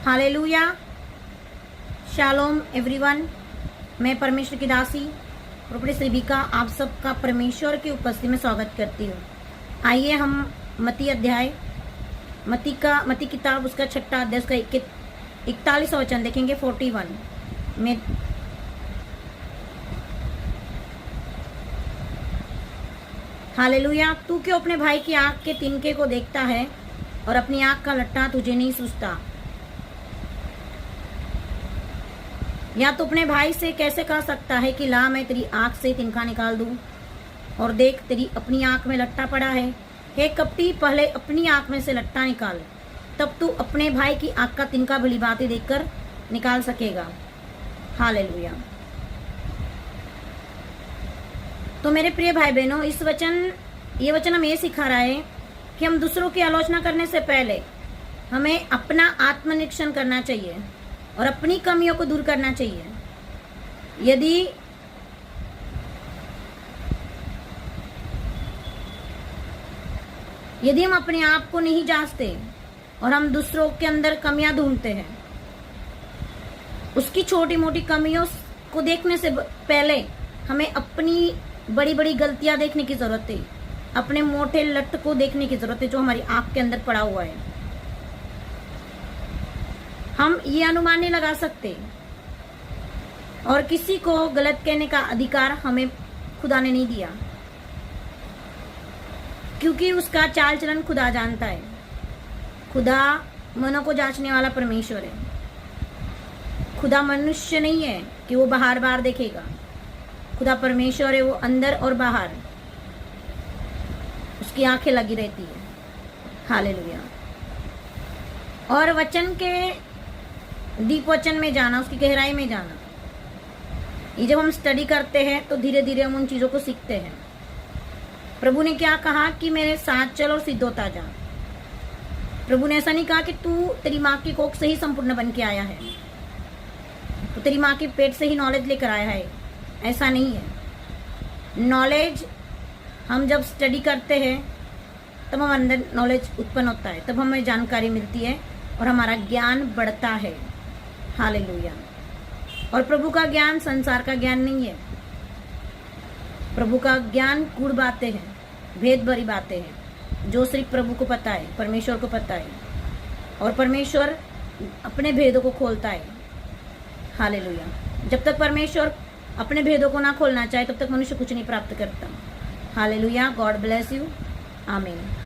Hallelujah, shalom everyone. मैं परमेश्वर की दासी प्रोफेट श्रीबिका आप सबका परमेश्वर की उपस्थिति में स्वागत करती हूँ। आइए हम मती अध्याय मती किताब उसका 6 अध्याय उसका 41 वचन देखेंगे 41 में। हालेलुया। तू क्यों अपने भाई की आंख के तिनके को देखता है और अपनी आंख का लट्टा तुझे नहीं सूझता? या तो अपने भाई से कैसे कह सकता है कि ला मैं तेरी आंख से तिनका निकाल दूं, और देख तेरी अपनी आंख में लट्टा पड़ा है। हे कपटी, पहले अपनी आंख में से लट्टा निकाल, तब तू अपने भाई की आंख का तिनका भली बातें देखकर निकाल सकेगा। हालेलुया। तो मेरे प्रिय भाई बहनों, ये वचन हमें ये सिखा रहा है कि हम दूसरों की आलोचना करने से पहले हमें अपना आत्मनिरीक्षण करना चाहिए और अपनी कमियों को दूर करना चाहिए। यदि हम अपने आप को नहीं जांचते और हम दूसरों के अंदर कमियां ढूंढते हैं, उसकी छोटी मोटी कमियों को देखने से पहले हमें अपनी बड़ी बड़ी गलतियां देखने की जरूरत है, अपने मोटे लट को देखने की जरूरत है जो हमारी आंख के अंदर पड़ा हुआ है। हम ये अनुमान नहीं लगा सकते और किसी को गलत कहने का अधिकार हमें खुदा ने नहीं दिया, क्योंकि उसका चाल चलन खुदा जानता है। खुदा मनों को जांचने वाला परमेश्वर है। खुदा मनुष्य नहीं है कि वो बाहर बाहर देखेगा। खुदा परमेश्वर है, वो अंदर और बाहर उसकी आंखें लगी रहती है। हालेलुया। और वचन के दीप वचन में जाना, उसकी गहराई में जाना, ये जब हम स्टडी करते हैं तो धीरे धीरे हम उन चीजों को सीखते हैं। प्रभु ने क्या कहा कि मेरे साथ चल और सिद्ध होता जा। प्रभु ने ऐसा नहीं कहा कि तू तेरी माँ की कोख से ही संपूर्ण बन के आया है, तो तेरी माँ के पेट से ही नॉलेज लेकर आया है। ऐसा नहीं है। नॉलेज हम जब स्टडी करते हैं तब हम अंदर नॉलेज उत्पन्न होता है, तब हमें जानकारी मिलती है और हमारा ज्ञान बढ़ता है। हालेलुया। और प्रभु का ज्ञान संसार का ज्ञान नहीं है। प्रभु का ज्ञान गूढ़ बातें हैं, भेद भरी बातें हैं जो सिर्फ प्रभु को पता है, परमेश्वर को पता है, और परमेश्वर अपने भेदों को खोलता है। हालेलुया। जब तक परमेश्वर अपने भेदों को ना खोलना चाहे तब तक मनुष्य कुछ नहीं प्राप्त करता। हालेलुया। God bless you. आमीन।